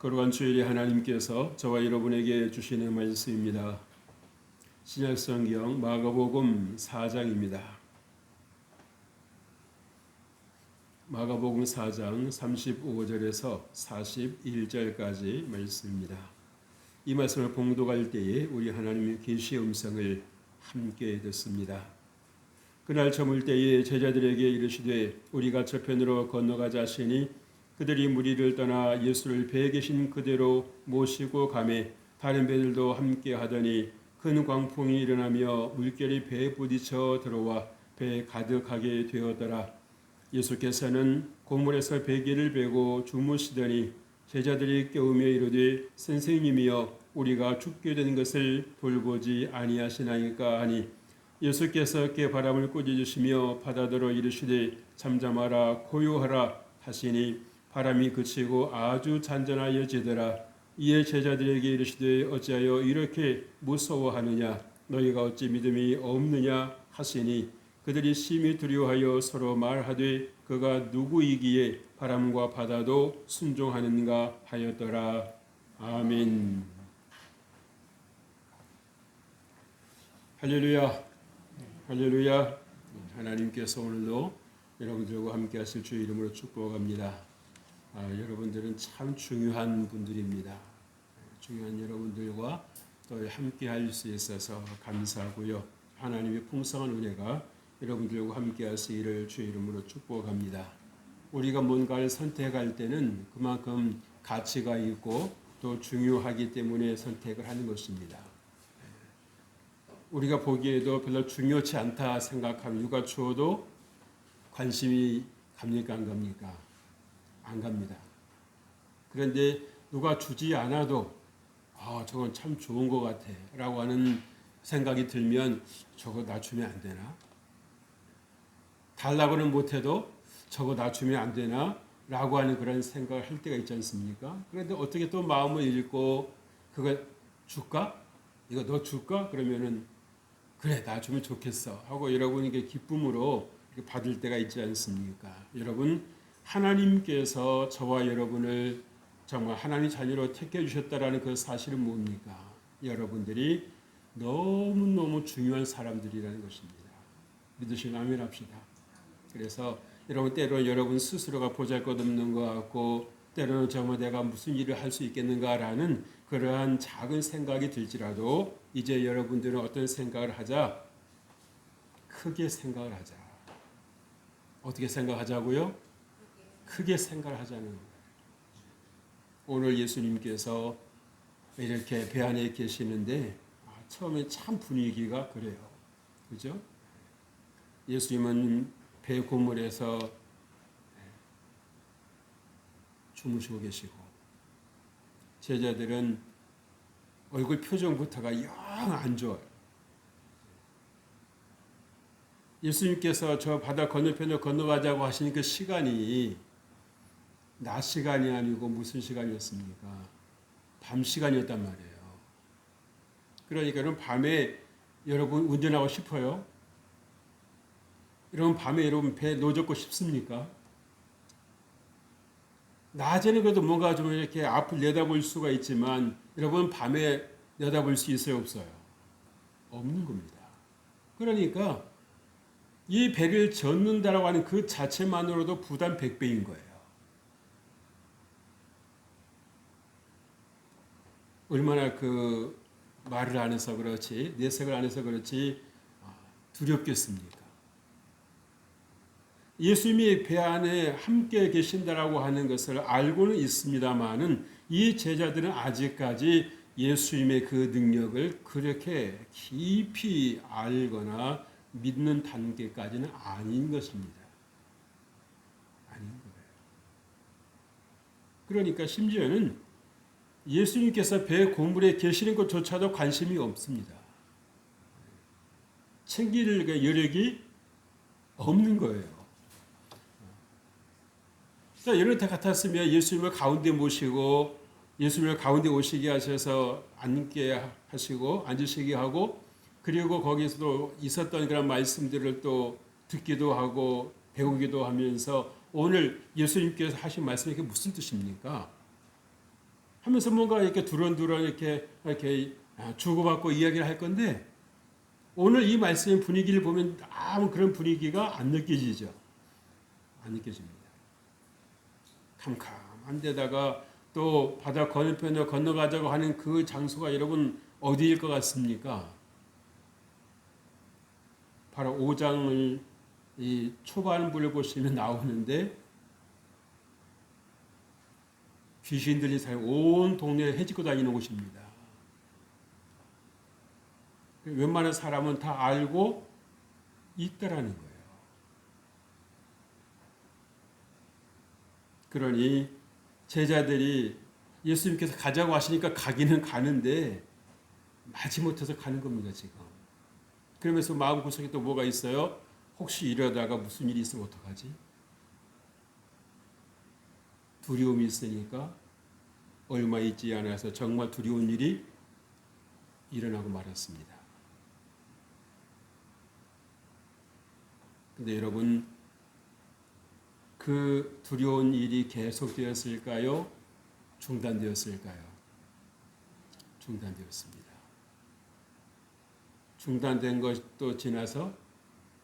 거룩한 주일에 하나님께서 저와 여러분에게 주시는 말씀입니다. 신약성경 마가복음 4장입니다. 마가복음 4장 35절에서 41절까지 말씀입니다. 이 말씀을 봉독할 때에 우리 하나님의 계시의 음성을 함께 듣습니다. 그날 저물 때에 제자들에게 이르시되 우리가 저편으로 건너가자 하시니 그들이 무리를 떠나 예수를 배에 계신 그대로 모시고 가매 다른 배들도 함께 하더니 큰 광풍이 일어나며 물결이 배에 부딪혀 들어와 배에 가득하게 되었더라. 예수께서는 고물에서 베개를 베고 주무시더니 제자들이 깨우며 이르되 선생님이여 우리가 죽게 된 것을 돌보지 아니하시나이까 하니 예수께서 깨 바람을 꾸짖으시며 바다더러 이르시되 잠잠하라 고요하라 하시니 바람이 그치고 아주 잔잔하여지더라. 이에 제자들에게 이르시되 어찌하여 이렇게 무서워하느냐 너희가 어찌 믿음이 없느냐 하시니 그들이 심히 두려워하여 서로 말하되 그가 누구이기에 바람과 바다도 순종하는가 하였더라. 아멘. 할렐루야. 할렐루야. 하나님께서 오늘도 여러분들과 함께 하실 주의 이름으로 축복합니다. 여러분들은 참 중요한 분들입니다. 중요한 여러분들과 또 함께 할 수 있어서 감사하고요. 하나님의 풍성한 은혜가 여러분들과 함께 하시기를 주의 이름으로 축복합니다. 우리가 뭔가를 선택할 때는 그만큼 가치가 있고 또 중요하기 때문에 선택을 하는 것입니다. 우리가 보기에도 별로 중요치 않다 생각하면 누가 주어도 관심이 갑니까 안 갑니까? 안 갑니다. 그런데 누가 주지 않아도 저건 참 좋은 것 같아 라고 하는 생각이 들면 저거 나 주면 안 되나? 달라고는 못해도 저거 나 주면 안 되나? 라고 하는 그런 생각을 할 때가 있지 않습니까? 그런데 어떻게 또 마음을 읽고 그거 줄까? 이거 너 줄까? 그러면은 그래 나 주면 좋겠어 하고 여러분에게 기쁨으로 받을 때가 있지 않습니까? 여러분 하나님께서 저와 여러분을 정말 하나님 자녀로 택해 주셨다라는 그 사실은 뭡니까? 여러분들이 너무너무 중요한 사람들이라는 것입니다. 믿으시면 아멘 합시다. 그래서 여러분 때로 여러분 스스로가 보잘것없는 것 같고 때로는 정말 내가 무슨 일을 할 수 있겠는가라는 그러한 작은 생각이 들지라도 이제 여러분들은 어떤 생각을 하자? 크게 생각을 하자. 어떻게 생각하자고요? 크게 생각을 하자는 거예요. 오늘 예수님께서 이렇게 배 안에 계시는데 처음에 참 분위기가 그래요. 그죠? 예수님은 배 고물에서 주무시고 계시고 제자들은 얼굴 표정부터가 영 안 좋아요. 예수님께서 저 바다 건너편으로 건너가자고 하신 그 시간이 낮 시간이 아니고 무슨 시간이었습니까? 밤 시간이었단 말이에요. 그러니까 여러분 밤에 여러분 운전하고 싶어요? 여러분 밤에 여러분 배 노젓고 싶습니까? 낮에는 그래도 뭔가 좀 이렇게 앞을 내다볼 수가 있지만 여러분 밤에 내다볼 수 있어요 없어요? 없는 겁니다. 그러니까 이 배를 젓는다라고 하는 그 자체만으로도 부담 100배인 거예요. 얼마나 그 말을 안 해서 그렇지 내색을 안 해서 그렇지 두렵겠습니까? 예수님이 배 안에 함께 계신다라고 하는 것을 알고는 있습니다만은 이 제자들은 아직까지 예수님의 그 능력을 그렇게 깊이 알거나 믿는 단계까지는 아닌 것입니다. 아닌 거예요. 그러니까 심지어는 예수님께서 배 고물에 계시는 것조차도 관심이 없습니다. 챙길 여력이 없는 거예요. 자, 이럴 때 같았으면 예수님을 가운데 모시고 예수님을 가운데 오시게 하셔서 앉게 하시고 앉으시게 하고 그리고 거기서도 있었던 그런 말씀들을 또 듣기도 하고 배우기도 하면서 오늘 예수님께서 하신 말씀이 무슨 뜻입니까? 하면서 뭔가 이렇게 두런두런 이렇게 주고받고 이야기를 할 건데 오늘 이 말씀의 분위기를 보면 아무 그런 분위기가 안 느껴지죠. 안 느껴집니다. 캄캄한 데다가 또 바다 건너편으로 건너가자고 하는 그 장소가 여러분 어디일 것 같습니까? 바로 5장을 이 초반부를 보시면 나오는데 귀신들이 온 동네에 헤집고 다니는 곳입니다. 웬만한 사람은 다 알고 있다라는 거예요. 그러니 제자들이 예수님께서 가자고 하시니까 가기는 가는데 마지못해서 가는 겁니다, 지금. 그러면서 마음구석에 또 뭐가 있어요? 혹시 이러다가 무슨 일이 있으면 어떡하지? 두려움이 있으니까 얼마 있지 않아서 정말 두려운 일이 일어나고 말았습니다. 근데 여러분, 그 두려운 일이 계속되었을까요? 중단되었을까요? 중단되었습니다. 중단된 것도 지나서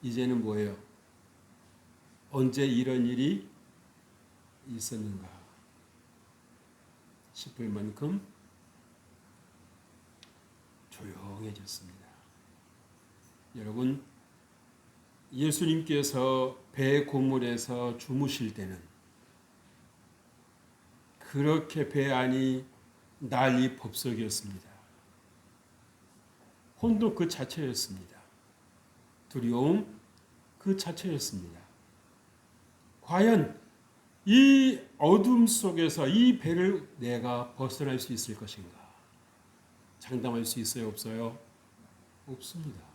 이제는 뭐예요? 언제 이런 일이 있었는가 싶을 만큼 조용해졌습니다. 여러분, 예수님께서 배 고물에서 주무실 때는 그렇게 배 안이 난리 법석이었습니다. 혼돈 그 자체였습니다. 두려움 그 자체였습니다. 과연 이 어둠 속에서 이 배를 내가 벗어날 수 있을 것인가? 장담할 수 있어요? 없어요? 없습니다.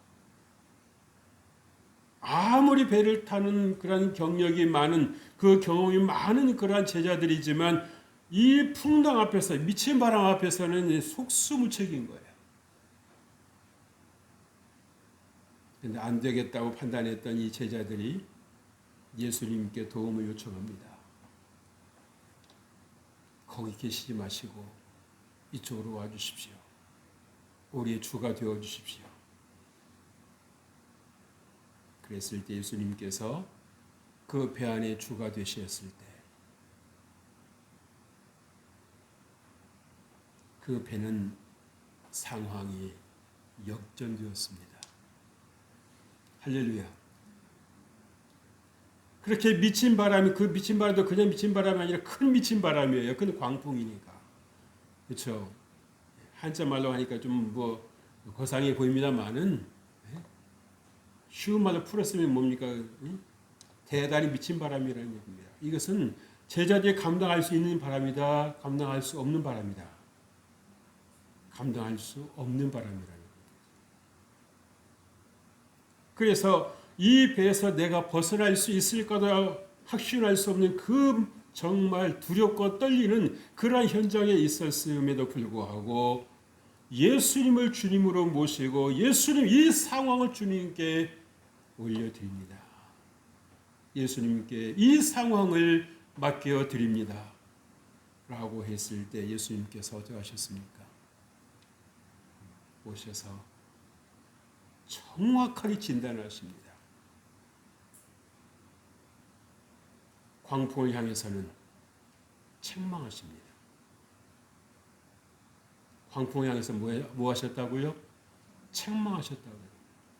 아무리 배를 타는 그런 경력이 많은 그 경험이 많은 그러한 제자들이지만 이 풍랑 앞에서 미친 바람 앞에서는 속수무책인 거예요. 그런데 안 되겠다고 판단했던 이 제자들이 예수님께 도움을 요청합니다. 거기 계시지 마시고 이쪽으로 와 주십시오. 우리의 주가 되어 주십시오. 그랬을 때 예수님께서 그 배 안에 주가 되셨을 때 그 배는 상황이 역전되었습니다. 할렐루야. 그렇게 미친 바람이 그 미친 바람도 그냥 미친 바람이 아니라 큰 미친 바람이에요. 큰 광풍이니까. 그렇죠. 한자 말로 하니까 좀 뭐 거상해 보입니다만은 쉬운 말로 풀었으면 뭡니까? 대단히 미친 바람이라는 얘기입니다. 이것은 제자들이 감당할 수 있는 바람이다. 감당할 수 없는 바람이다. 감당할 수 없는 바람이라는 겁니다. 그래서 이 배에서 내가 벗어날 수 있을까도 확신할 수 없는 그 정말 두렵고 떨리는 그러한 현장에 있었음에도 불구하고 예수님을 주님으로 모시고 예수님 이 상황을 주님께 올려드립니다. 예수님께 이 상황을 맡겨드립니다. 라고 했을 때 예수님께서 어떻게 하셨습니까? 오셔서 정확하게 진단하십니다. 광풍을 향해서는 책망하십니다. 광풍을 향해서 뭐 하셨다고요? 책망하셨다고요.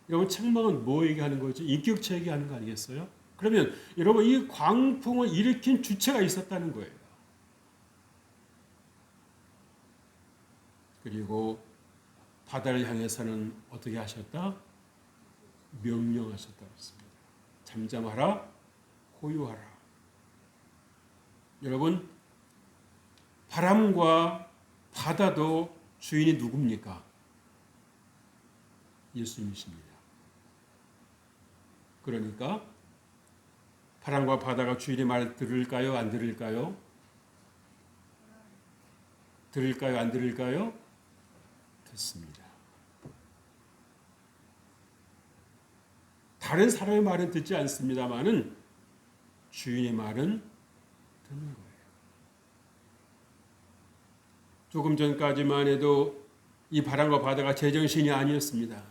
여러분 책망은 뭐 얘기하는 거죠? 인격체 얘기하는 거 아니겠어요? 그러면 여러분 이 광풍을 일으킨 주체가 있었다는 거예요. 그리고 바다를 향해서는 어떻게 하셨다? 명령하셨다고 했습니다. 잠잠하라, 고요하라. 여러분 바람과 바다도 주인이 누굽니까? 예수님이십니다. 그러니까 바람과 바다가 주인의 말을 들을까요? 안 들을까요? 들을까요? 안 들을까요? 듣습니다. 다른 사람의 말은 듣지 않습니다만은 주인의 말은 듣는 거예요. 조금 전까지만 해도 이 바람과 바다가 제정신이 아니었습니다.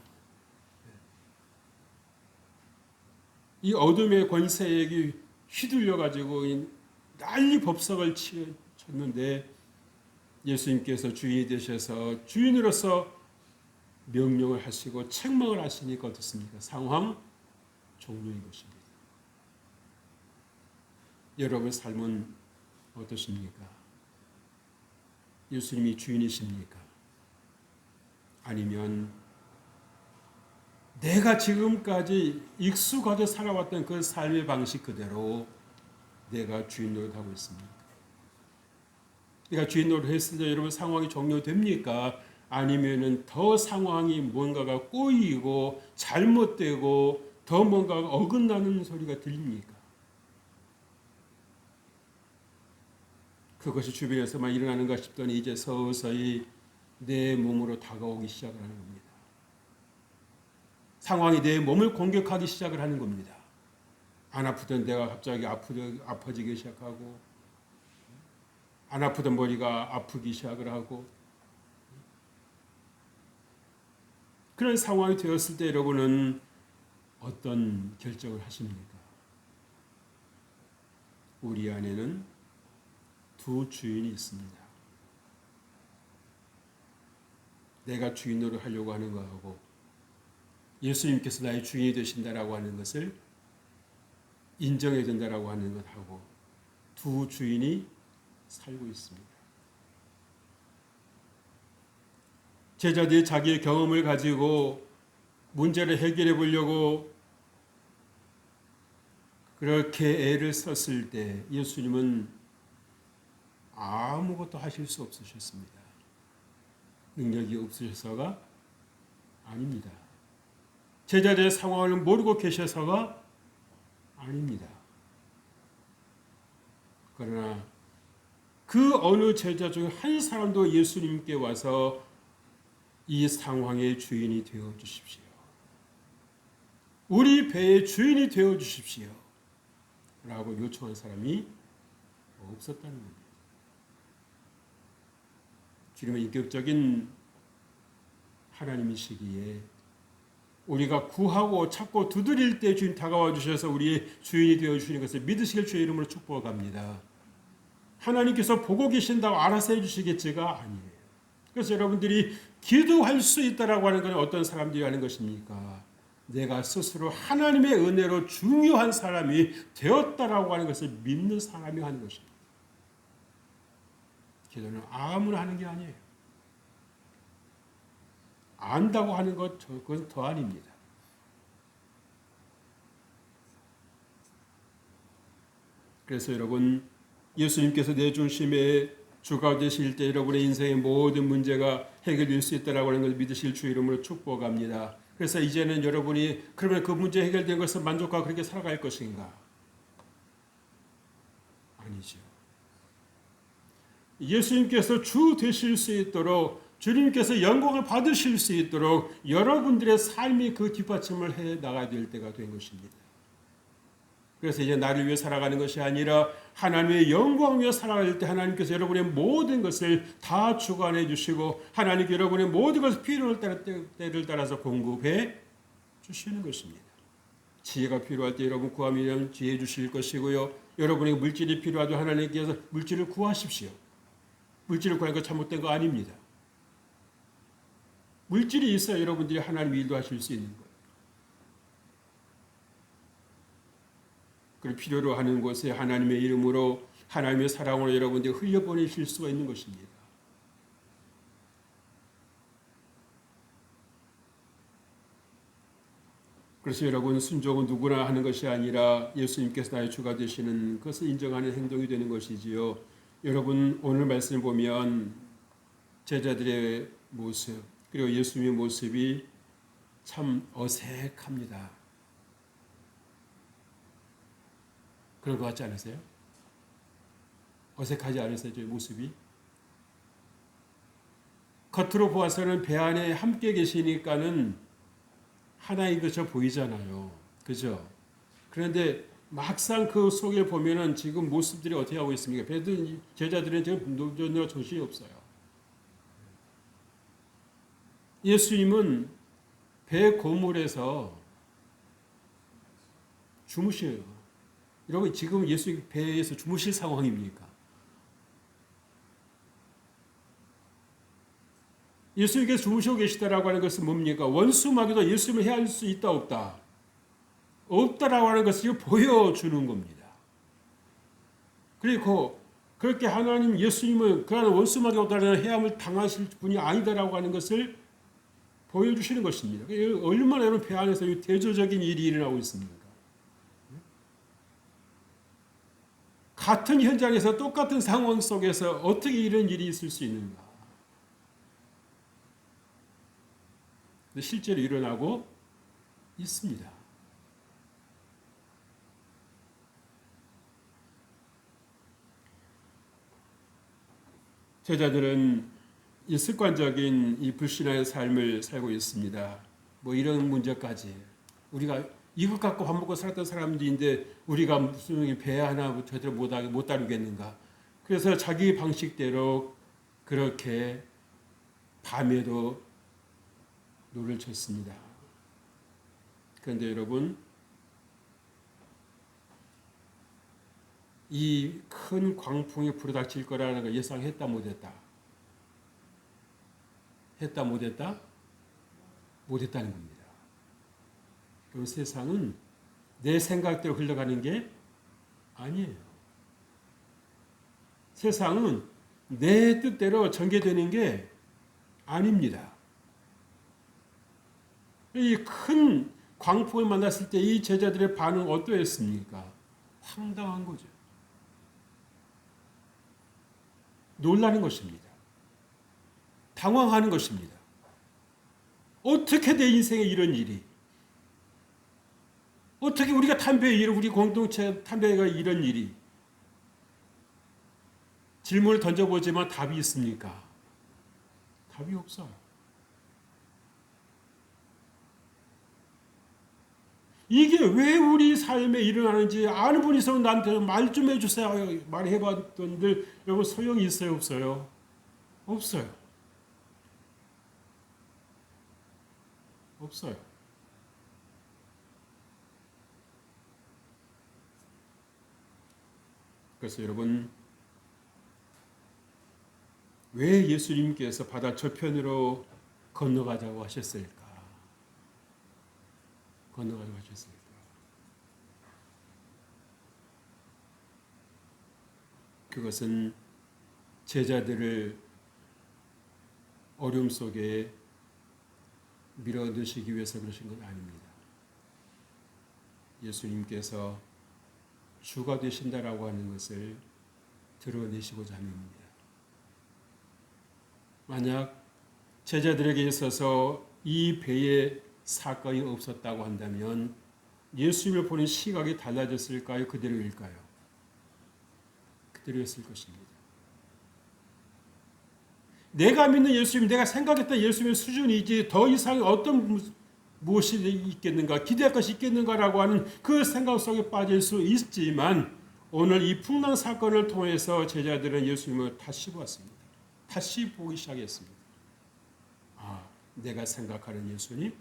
이 어둠의 권세에게 휘둘려 가지고 난리 법석을 쳤는데 예수님께서 주인이 되셔서 주인으로서 명령을 하시고 책망을 하시니까 어떻습니까? 상황 종료인 것입니다. 여러분의 삶은 어떠십니까? 예수님이 주인이십니까? 아니면 내가 지금까지 익숙하게 살아왔던 그 삶의 방식 그대로 내가 주인 노릇하고 있습니까? 내가 주인 노릇했을 때 여러분 상황이 종료됩니까? 아니면은 더 상황이 뭔가가 꼬이고 잘못되고 더 뭔가가 어긋나는 소리가 들립니까? 그것이 주변에서만 일어나는가 싶더니 이제 서서히 내 몸으로 다가오기 시작을 하는 겁니다. 상황이 내 몸을 공격하기 시작을 하는 겁니다. 안 아프던 내가 갑자기 아파지기 시작하고, 안 아프던 머리가 아프기 시작을 하고, 그런 상황이 되었을 때 여러분은 어떤 결정을 하십니까? 우리 안에는 두 주인이 있습니다. 내가 주인으로 하려고 하는 것하고 예수님께서 나의 주인이 되신다라고 하는 것을 인정해야 된다라고 하는 것하고 두 주인이 살고 있습니다. 제자들이 자기의 경험을 가지고 문제를 해결해 보려고 그렇게 애를 썼을 때 예수님은 아무것도 하실 수 없으셨습니다. 능력이 없으셔서가 아닙니다. 제자들의 상황을 모르고 계셔서가 아닙니다. 그러나 그 어느 제자 중 한 사람도 예수님께 와서 이 상황의 주인이 되어 주십시오. 우리 배의 주인이 되어 주십시오. 라고 요청한 사람이 없었다는 겁니다. 주님은 인격적인 하나님이시기에 우리가 구하고 찾고 두드릴 때 주님 다가와 주셔서 우리의 주인이 되어 주시는 것을 믿으실 주의 이름으로 축복합니다. 하나님께서 보고 계신다고 알아서 해주시겠지가 아니에요. 그래서 여러분들이 기도할 수 있다라고 하는 것은 어떤 사람들이 하는 것입니까? 내가 스스로 하나님의 은혜로 중요한 사람이 되었다라고 하는 것을 믿는 사람이 하는 것입니다. 기도는 아무나 하는 게 아니에요. 안다고 하는 것, 그건 더 아닙니다. 그래서 여러분, 예수님께서 내 중심에 주가 되실 때 여러분의 인생의 모든 문제가 해결될 수 있다라고 하는 것을 믿으실 주 이름으로 축복합니다. 그래서 이제는 여러분이 그러면 그 문제 해결된 것을 만족하고 그렇게 살아갈 것인가? 아니죠. 예수님께서 주 되실 수 있도록 주님께서 영광을 받으실 수 있도록 여러분들의 삶이 그 뒷받침을 해 나가야 될 때가 된 것입니다. 그래서 이제 나를 위해 살아가는 것이 아니라 하나님의 영광을 위해 살아갈 때 하나님께서 여러분의 모든 것을 다 주관해 주시고 하나님께 여러분의 모든 것을 필요를 때를 따라서 공급해 주시는 것입니다. 지혜가 필요할 때 여러분 구하면 지혜 주실 것이고요. 여러분에게 물질이 필요하죠. 하나님께서 물질을 구하십시오. 물질을 구하는 거 잘못된 거 아닙니다. 물질이 있어야 여러분들이 하나님 일도 하실 수 있는 거예요. 그리고 필요로 하는 곳에 하나님의 이름으로 하나님의 사랑으로 여러분들이 흘려보내실 수가 있는 것입니다. 그래서 여러분 순종은 누구나 하는 것이 아니라 예수님께서 나의 주가 되시는 것을 인정하는 행동이 되는 것이지요. 여러분 오늘 말씀을 보면 제자들의 모습 그리고 예수님의 모습이 참 어색합니다. 그런 것 같지 않으세요? 어색하지 않으세요? 저 모습이? 겉으로 보아서는 배 안에 함께 계시니까는 하나인 것처럼 보이잖아요. 그죠? 그런데 막상 그 속에 보면은 지금 모습들이 어떻게 하고 있습니까? 제자들은 지금 노전으로 정신이 없어요. 예수님은 배 고물에서 주무셔요. 여러분 지금 예수님 배에서 주무실 상황입니까? 예수님께서 주무시고 계시다라고 하는 것은 뭡니까? 원수마귀도 예수님을 해할 수 있다 없다? 없다라고 하는 것을 보여주는 겁니다. 그리고 그렇게 하나님 예수님은 그러한 원수마귀 없다는 해함을 당하실 분이 아니다라고 하는 것을 보여주시는 것입니다. 얼마나 여러분 배 안에서 대조적인 일이 일어나고 있습니까? 같은 현장에서 똑같은 상황 속에서 어떻게 이런 일이 있을 수 있는가? 실제로 일어나고 있습니다. 제자들은 이 습관적인 이 불신앙의 삶을 살고 있습니다. 뭐 이런 문제까지 우리가 이것 갖고 밥 먹고 살았던 사람들인데 우리가 무슨 배 하나 제대로 못 다루겠는가? 그래서 자기 방식대로 그렇게 밤에도 노를 쳤습니다. 그런데 여러분, 이 큰 광풍이 불어닥칠 거라는 걸 예상했다 못했다? 했다 못했다? 못했다는 겁니다. 그럼 세상은 내 생각대로 흘러가는 게 아니에요. 세상은 내 뜻대로 전개되는 게 아닙니다. 이 큰 광풍을 만났을 때 이 제자들의 반응 어떠했습니까? 황당한 거죠. 놀라는 것입니다. 당황하는 것입니다. 어떻게 내 인생에 이런 일이? 어떻게 우리가 우리 공동체 탐배가 이런 일이? 질문을 던져보지만 답이 있습니까? 답이 없어요. 이게 왜 우리 삶에 일어나는지 아는 분이 있으면 나한테 말 좀 해주세요. 말해봤던들 여러분 소용이 있어요? 없어요? 없어요. 없어요. 그래서 여러분 왜 예수님께서 바다 저편으로 건너가자고 하셨을까? 건너가자고 하셨을까? 그것은 제자들을 어려움 속에 밀어넣으시기 위해서 그러신 건 아닙니다. 예수님께서 주가 되신다라고 하는 것을 드러내시고자 합니다. 만약 제자들에게 있어서 이 배에 사건이 없었다고 한다면 예수님을 보는 시각이 달라졌을까요? 그대로일까요? 그대로였을 것입니다. 내가 믿는 예수님, 내가 생각했던 예수님의 수준이지 더 이상 어떤 무엇이 있겠는가, 기대할 것이 있겠는가라고 하는 그 생각 속에 빠질 수 있지만 오늘 이 풍랑 사건을 통해서 제자들은 예수님을 다시 보았습니다. 다시 보기 시작했습니다. 아, 내가 생각하는 예수님,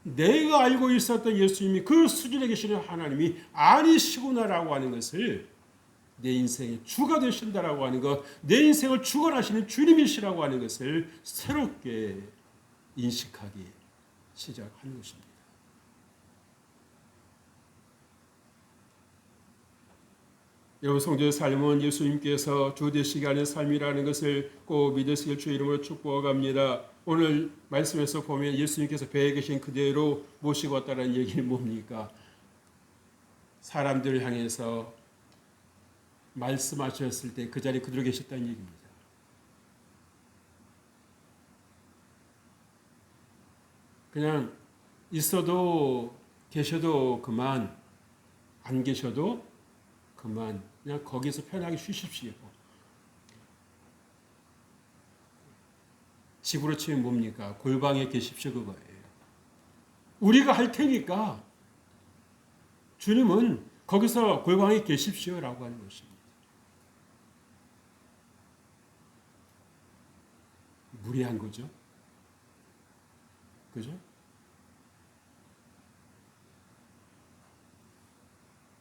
내가 알고 있었던 예수님이 그 수준에 계시는 하나님이 아니시구나라고 하는 것을 내 인생의 주가 되신다라고 하는 것, 내 인생을 주관하시는 주님이시라고 하는 것을 새롭게 인식하기 시작하는 것입니다. 여러분 성도의 삶은 예수님께서 주 되시게 하는 삶이라는 것을 꼭 믿으시길 주의 이름으로 축복합니다. 오늘 말씀에서 보면 예수님께서 배에 계신 그대로 모시고 왔다는 얘기는 뭡니까? 사람들을 향해서 말씀하셨을 때 그 자리에 그대로 계셨다는 얘기입니다. 그냥 있어도 계셔도 그만, 안 계셔도 그만, 그냥 거기서 편하게 쉬십시오. 집으로 치면 뭡니까? 골방에 계십시오 그거예요. 우리가 할 테니까 주님은 거기서 골방에 계십시오라고 하는 것입니다. 무리한 거죠. 그죠?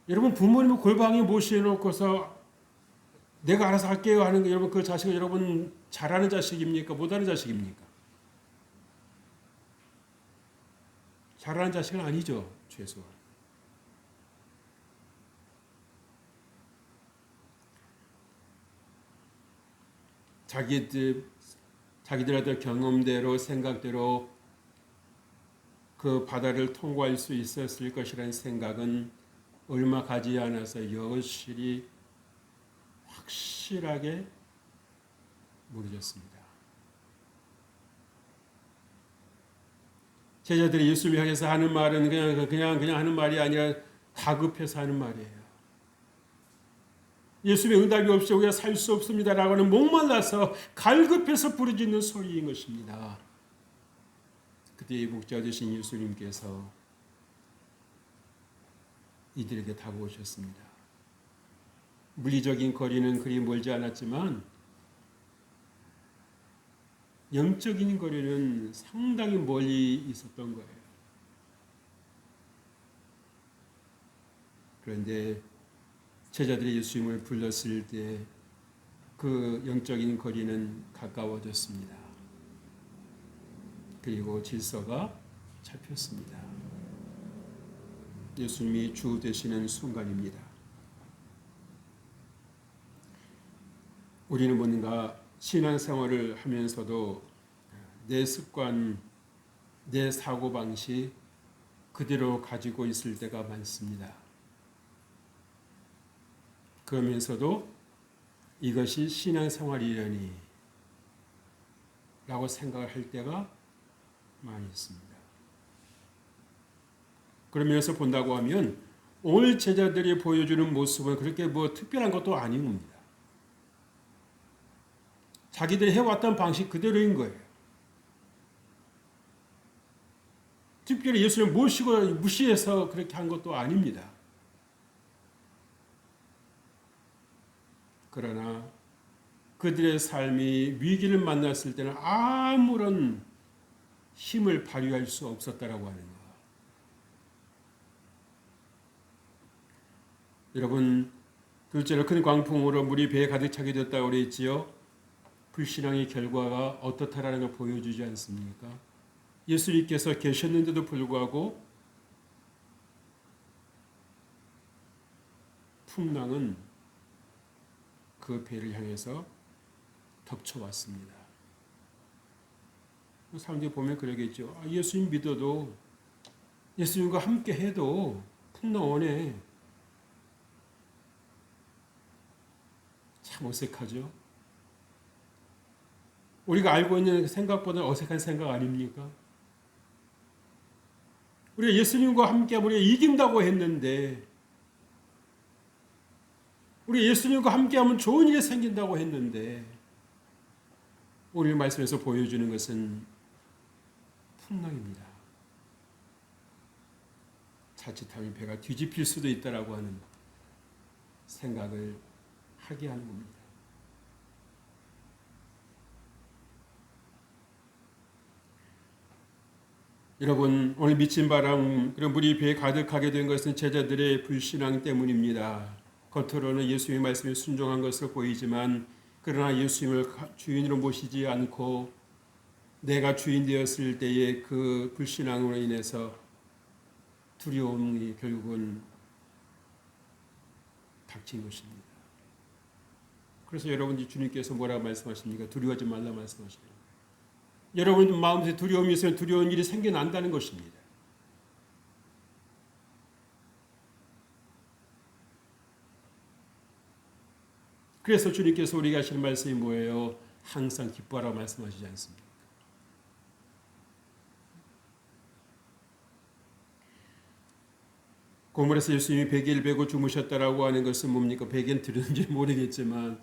여러분 부모님을 골방에 모셔놓고서 내가 알아서 할게요 하는 게 여러분 그 자식은 여러분 잘하는 자식입니까? 못하는 자식입니까? 잘하는 자식은 아니죠. 최소한. 자기들의 경험대로 생각대로 그 바다를 통과할 수 있었을 것이라는 생각은 얼마 가지 않아서 여실히 확실하게 무너졌습니다. 제자들이 예수를 향해서 하는 말은 그냥 하는 말이 아니라 다급해서 하는 말이에요. 예수님의 응답이 없이 우리가 살 수 없습니다라고 하는 목말라서 갈급해서 부르짖는 소리인 것입니다. 그때 목자 되신 예수님께서 이들에게 다가오셨습니다. 물리적인 거리는 그리 멀지 않았지만 영적인 거리는 상당히 멀리 있었던 거예요. 그런데 제자들이 예수님을 불렀을 때 그 영적인 거리는 가까워졌습니다. 그리고 질서가 잡혔습니다. 예수님이 주 되시는 순간입니다. 우리는 뭔가 신앙생활을 하면서도 내 습관, 내 사고방식 그대로 가지고 있을 때가 많습니다. 그러면서도 이것이 신앙생활이려니 라고 생각을 할 때가 많이 있습니다. 그러면서 본다고 하면 오늘 제자들이 보여주는 모습은 그렇게 특별한 것도 아닌 겁니다. 자기들이 해왔던 방식 그대로인 거예요. 특별히 예수님 모시고 무시해서 그렇게 한 것도 아닙니다. 그러나 그들의 삶이 위기를 만났을 때는 아무런 힘을 발휘할 수 없었다라고 하는 것. 여러분, 둘째로 큰 광풍으로 물이 배에 가득 차게 됐다고 그랬지요. 불신앙의 결과가 어떻다라는 걸 보여주지 않습니까? 예수님께서 계셨는데도 불구하고 풍랑은 그 배를 향해서 덮쳐왔습니다. 사람들이 보면 그러겠죠. 예수님 믿어도 예수님과 함께 해도 풍랑 오네. 참 어색하죠. 우리가 알고 있는 생각보다 어색한 생각 아닙니까? 우리가 예수님과 함께 우리가 이긴다고 했는데 우리 예수님과 함께하면 좋은 일이 생긴다고 했는데 오늘 말씀에서 보여주는 것은 풍랑입니다. 자칫하면 배가 뒤집힐 수도 있다라고 하는 생각을 하게 하는 겁니다. 여러분, 오늘 미친 바람, 그런 물이 배에 가득하게 된 것은 제자들의 불신앙 때문입니다. 겉으로는 예수님의 말씀에 순종한 것으로 보이지만 그러나 예수님을 주인으로 모시지 않고 내가 주인 되었을 때의 그 불신앙으로 인해서 두려움이 결국은 닥친 것입니다. 그래서 여러분이 주님께서 뭐라고 말씀하십니까? 두려워하지 말라 말씀하십니다. 여러분 마음속에 두려움이 있으면 두려운 일이 생겨난다는 것입니다. 그래서 주님께서 우리가 하시는 말씀이 뭐예요? 항상 기뻐하라고 말씀하시지 않습니까? 고물에서 예수님이 베개를 베고 주무셨다라고 하는 것은 뭡니까? 베개는 들었는지 모르겠지만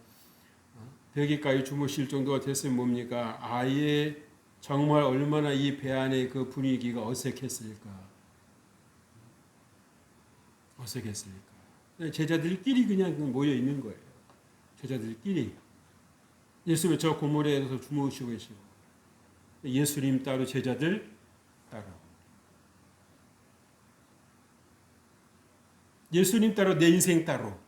베개까지 주무실 정도가 됐으면 뭡니까? 아예 정말 얼마나 이 배 안의 그 분위기가 어색했을까? 제자들끼리 그냥 모여 있는 거예요. 제자들끼리. 예수님 저 고물에서 주무시고 계시고 예수님 따로 제자들 따로. 예수님 따로, 내 인생 따로.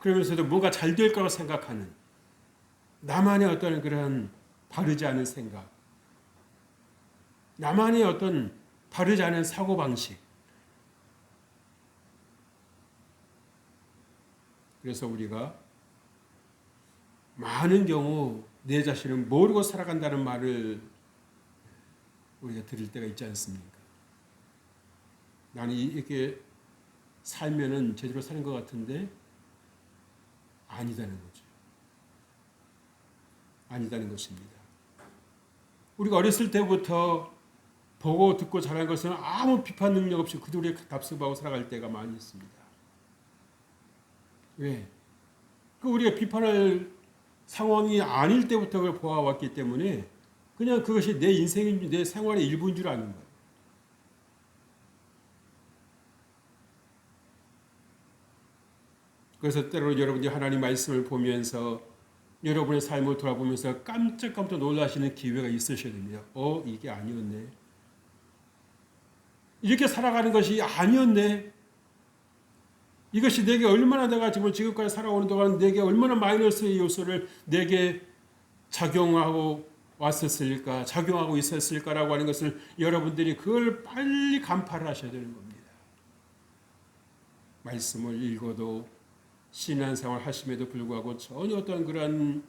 그러면서도 뭐가 잘 될 거라고 생각하는 나만의 어떤 그런 바르지 않은 생각, 나만의 어떤 바르지 않은 사고방식. 그래서 우리가 많은 경우 내 자신을 모르고 살아간다는 말을 우리가 들을 때가 있지 않습니까? 나는 이렇게 살면은 제대로 사는 것 같은데 아니다는 거죠. 아니다는 것입니다. 우리가 어렸을 때부터 보고 듣고 자란 것은 아무 비판 능력 없이 그들이 답습하고 살아갈 때가 많이 있습니다. 왜? 우리가 비판할 상황이 아닐 때부터 그걸 보아왔기 때문에 그냥 그것이 내 인생인 내 생활의 일부인 줄 아는 거예요. 그래서 때로 여러분이 하나님 말씀을 보면서 여러분의 삶을 돌아보면서 깜짝깜짝 놀라시는 기회가 있으셔야 됩니다. 이게 아니었네. 이렇게 살아가는 것이 아니었네. 이것이 내게 얼마나 내가 지금까지 살아오는 동안 내게 얼마나 마이너스의 요소를 내게 작용하고 왔었을까, 작용하고 있었을까라고 하는 것을 여러분들이 그걸 빨리 간파를 하셔야 되는 겁니다. 말씀을 읽어도 신앙생활 하심에도 불구하고 전혀 어떤 그런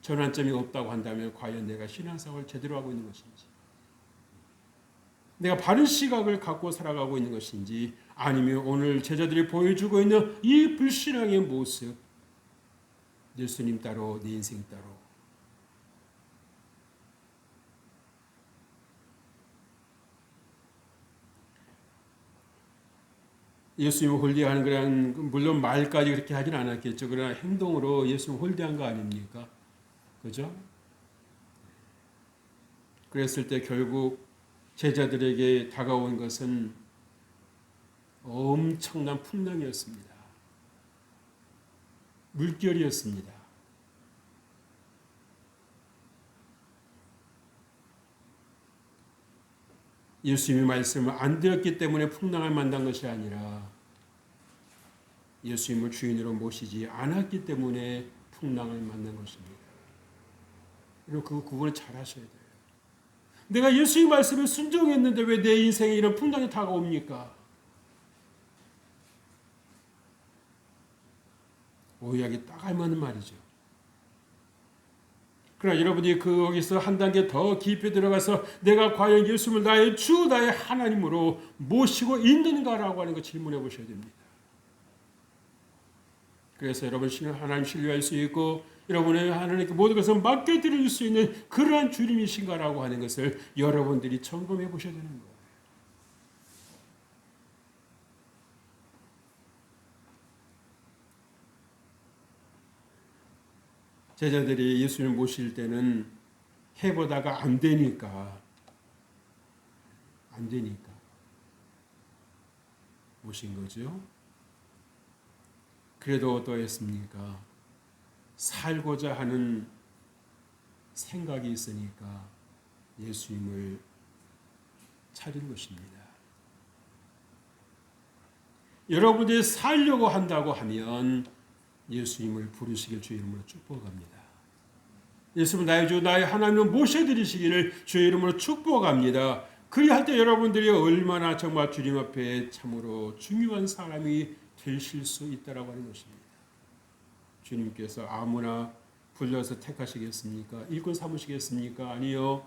전환점이 없다고 한다면 과연 내가 신앙생활을 제대로 하고 있는 것인지, 내가 바른 시각을 갖고 살아가고 있는 것인지, 아니면 오늘 제자들이 보여주고 있는 이 불신앙의 모습, 예수님 따로 내 인생 따로, 예수님을 홀대하는 그런, 물론 말까지 그렇게 하진 않았겠죠. 그러나 행동으로 예수님을 홀대한 거 아닙니까? 그죠? 그랬을 때 결국 제자들에게 다가온 것은 엄청난 풍랑이었습니다. 물결이었습니다. 예수님의 말씀을 안 들었기 때문에 풍랑을 만난 것이 아니라 예수님을 주인으로 모시지 않았기 때문에 풍랑을 만난 것입니다. 여러분 그 구분을 잘 하셔야 돼요. 내가 예수의 말씀에 순종했는데 왜 내 인생에 이런 풍랑이 다가옵니까? 오해하기 딱 알맞는 말이죠. 그러나 여러분이 거기서 한 단계 더 깊이 들어가서 내가 과연 예수님을 나의 주, 나의 하나님으로 모시고 있는가라고 하는 거 질문해 보셔야 됩니다. 그래서 여러분 하나님 신뢰할 수 있고 여러분의 하나님께 모든 것을 맡겨드릴 수 있는 그러한 주님이신가라고 하는 것을 여러분들이 점검해 보셔야 되는 거예요. 제자들이 예수님을 모실 때는 해보다가 안 되니까 모신 거죠. 그래도 어떠했습니까? 살고자 하는 생각이 있으니까 예수님을 차린 것입니다. 여러분들이 살려고 한다고 하면 예수님을 부르시길 주의 이름으로 축복합니다. 예수님 나의 주 나의 하나님을 모셔드리시기를 주의 이름으로 축복합니다. 그리할 때 여러분들이 얼마나 정말 주님 앞에 참으로 중요한 사람이 되실 수 있다라고 하는 것입니다. 주님께서 아무나 불러서 택하시겠습니까? 일꾼 삼으시겠습니까? 아니요.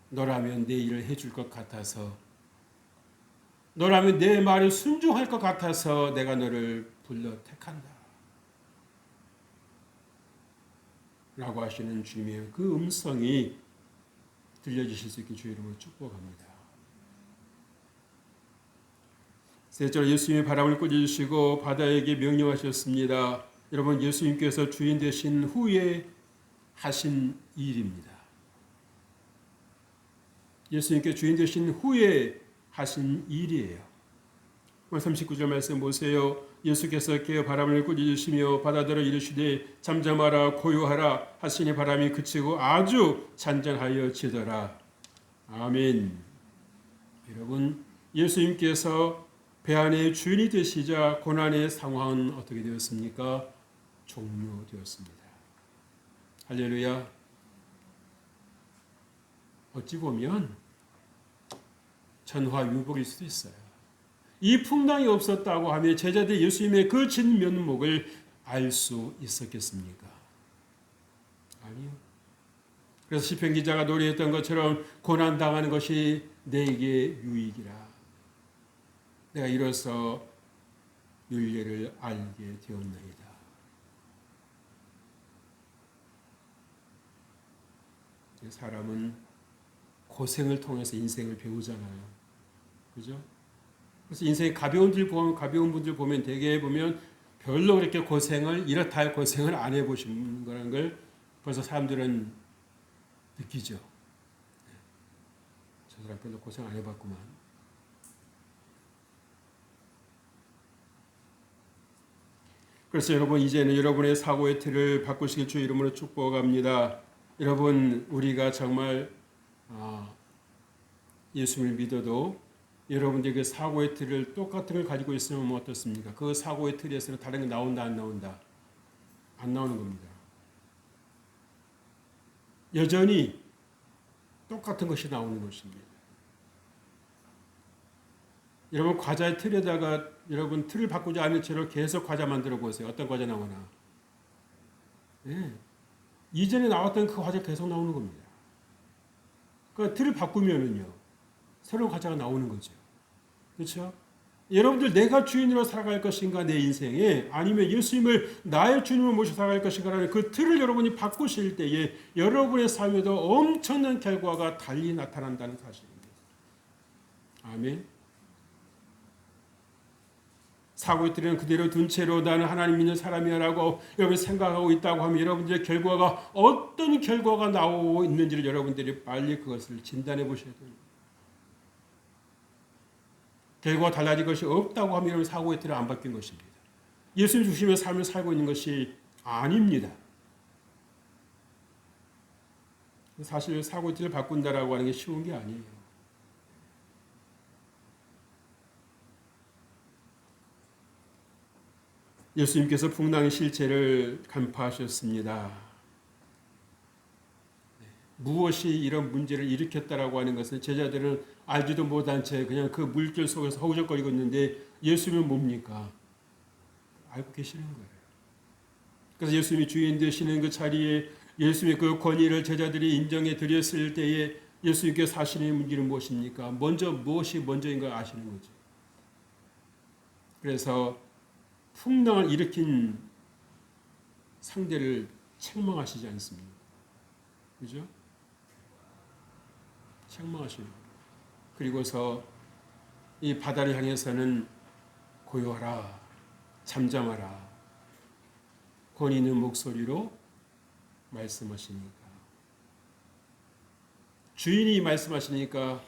너라면 내 일을 해줄 것 같아서, 너라면 내 말에 순종할 것 같아서 내가 너를 불러 택한다 라고 하시는 주님의 그 음성이 들려주실 수 있게 주의 이름으로 축복합니다. 셋째로 예수님이 바람을 꾸짖으시고 바다에게 명령하셨습니다. 여러분 예수님께서 주인 되신 후에 하신 일입니다. 예수님께 주인 되신 후에 하신 일이에요. 39절 말씀 보세요. 예수께서 깨어 바람을 꾸짖으시며 바다들어 이르시되 잠잠하라 고요하라 하시니 바람이 그치고 아주 잔잔하여 지더라. 아멘. 여러분, 예수님께서 배 안의 주인이 되시자 고난의 상황은 어떻게 되었습니까? 종료되었습니다. 할렐루야. 어찌 보면 전화위복일 수도 있어요. 이 풍랑이 없었다고 하면 제자들이 예수님의 그 진면목을 알 수 있었겠습니까? 아니요. 그래서 시편 기자가 노래했던 것처럼 고난당하는 것이 내게 유익이라. 내가 이로써 윤례를 알게 되었나이다. 사람은 고생을 통해서 인생을 배우잖아요. 그죠? 그래서 인생이 가벼운 분들 보면 대개 보면 별로 그렇게 고생을 이렇다 할 고생을 안 해보신 거라는 걸 벌써 사람들은 느끼죠. 저 사람 별로 고생 안 해봤구만. 그래서 여러분 이제는 여러분의 사고의 틀을 바꾸시길 주 이름으로 축복합니다. 여러분 우리가 정말 예수를 믿어도 여러분들이 그 사고의 틀을 똑같은 걸 가지고 있으면 어떻습니까? 그 사고의 틀에서는 다른 게 나온다 안 나온다? 안 나오는 겁니다. 여전히 똑같은 것이 나오는 것입니다. 여러분 과자의 틀에다가 여러분 틀을 바꾸지 않은 채로 계속 과자 만들어 보세요. 어떤 과자 나오나? 네. 이전에 나왔던 그 과자 계속 나오는 겁니다. 그러니까 틀을 바꾸면은요, 새로운 과자가 나오는 거죠. 그렇죠? 여러분들 내가 주인으로 살아갈 것인가 내 인생에 아니면 예수님을 나의 주님으로 모셔 살아갈 것인가라는 그 틀을 여러분이 바꾸실 때에 여러분의 삶에도 엄청난 결과가 달리 나타난다는 사실입니다. 아멘. 사고의 틀은 그대로 둔 채로 나는 하나님 믿는 사람이라고 여러분이 생각하고 있다고 하면 여러분들의 결과가 어떤 결과가 나오고 있는지를 여러분들이 빨리 그것을 진단해 보셔야 됩니다. 결과가 달라진 것이 없다고 하면 여러분 사고의 틀은 안 바뀐 것입니다. 예수님 주시면 삶을 살고 있는 것이 아닙니다. 사실 사고의 틀을 바꾼다라고 하는 게 쉬운 게 아니에요. 예수님께서 풍랑의 실체를 간파하셨습니다. 무엇이 이런 문제를 일으켰다라고 하는 것은 제자들은 알지도 못한 채 그냥 그 물결 속에서 허우적거리고 있는데 예수님은 뭡니까? 알고 계시는 거예요. 그래서 예수님이 주인 되시는 그 자리에 예수님의 그 권위를 제자들이 인정해 드렸을 때에 예수님께서 하시는 문제는 무엇입니까? 무엇이 먼저인 걸 아시는 거죠. 그래서 풍랑을 일으킨 상대를 책망하시지 않습니까? 그죠? 책망하시는 거예요. 그리고서 이 바다를 향해서는 고요하라, 잠잠하라, 권위 있는 목소리로 말씀하시니까. 주인이 말씀하시니까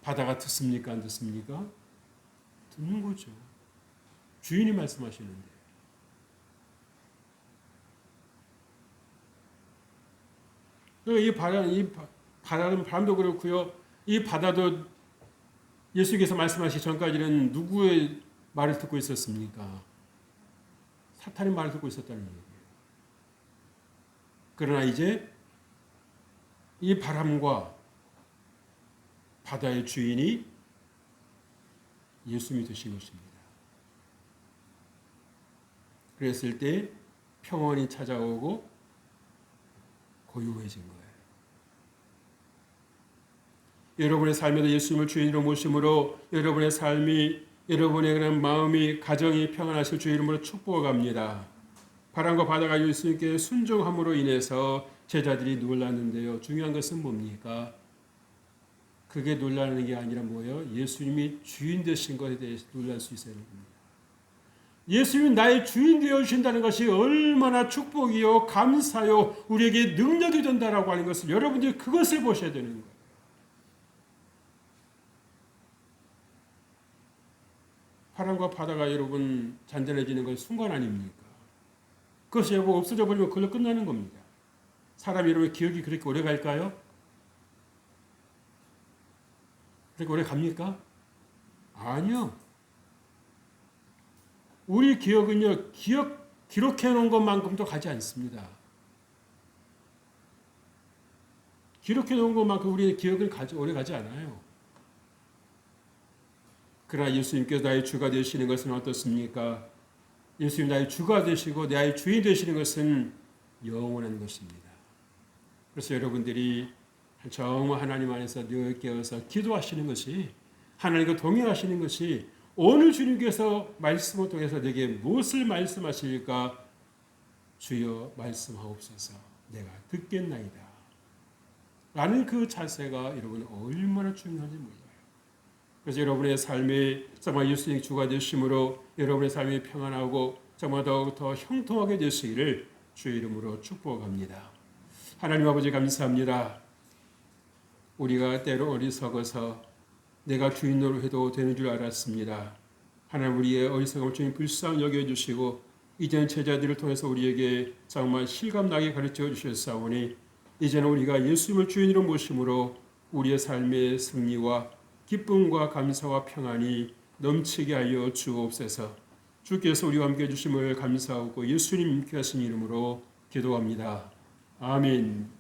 바다가 듣습니까? 안 듣습니까? 듣는 거죠. 주인이 말씀하시는데. 이 바다는 바람도 그렇고요. 이 바다도 예수께서 말씀하시기 전까지는 누구의 말을 듣고 있었습니까? 사탄의 말을 듣고 있었다는 얘기예요. 그러나 이제 이 바람과 바다의 주인이 예수님이 되신 것입니다. 그랬을 때 평온이 찾아오고 고요해진 거예요. 여러분의 삶에도 예수님을 주인으로 모심으로 여러분의 삶이, 여러분의 그런 마음이, 가정이 평안하실 주 이름으로 축복합니다. 바람과 바다가 예수님께 순종함으로 인해서 제자들이 놀랐는데요. 중요한 것은 뭡니까? 그게 놀라는 게 아니라 뭐예요? 예수님이 주인 되신 것에 대해서 놀랄 수 있어야 됩니다. 예수님이 나의 주인 되어주신다는 것이 얼마나 축복이요, 감사요, 우리에게 능력이 된다라고 하는 것을 여러분들이 그것을 보셔야 되는 거예요. 사랑과 바다가 여러분 잔잔해지는 건 순간 아닙니까? 그것이 여러분 없어져 버리면 그걸로 끝나는 겁니다. 사람이 여러분 기억이 그렇게 오래 갈까요? 그렇게 오래 갑니까? 아니요. 우리 기억은요, 기록해 놓은 것만큼도 가지 않습니다. 기록해 놓은 것만큼 우리의 기억은 오래 가지 않아요. 그러나 예수님께서 나의 주가 되시는 것은 어떻습니까? 예수님 나의 주가 되시고 나의 주인 되시는 것은 영원한 것입니다. 그래서 여러분들이 정말 하나님 안에서 늘 깨어서 기도하시는 것이, 하나님과 동행하시는 것이, 오늘 주님께서 말씀을 통해서 내게 무엇을 말씀하실까? 주여 말씀하옵소서, 내가 듣겠나이다 라는 그 자세가 여러분 얼마나 중요한지 몰라요. 그래서 여러분의 삶이 정말 예수님 주가 되심으로 여러분의 삶이 평안하고 정말 더욱더 형통하게 되시기를 주의 이름으로 축복합니다. 하나님 아버지 감사합니다. 우리가 때로 어리석어서 내가 주인으로 해도 되는 줄 알았습니다. 하나님 우리의 어리석음을 주님 불쌍히 여겨주시고 이제는 제자들을 통해서 우리에게 정말 실감나게 가르쳐 주셨사오니 이제는 우리가 예수님을 주인으로 모심으로 우리의 삶의 승리와 기쁨과 감사와 평안이 넘치게 하여 주옵소서. 주께서 우리와 함께 해주심을 감사하고 예수님께 하신 이름으로 기도합니다. 아멘.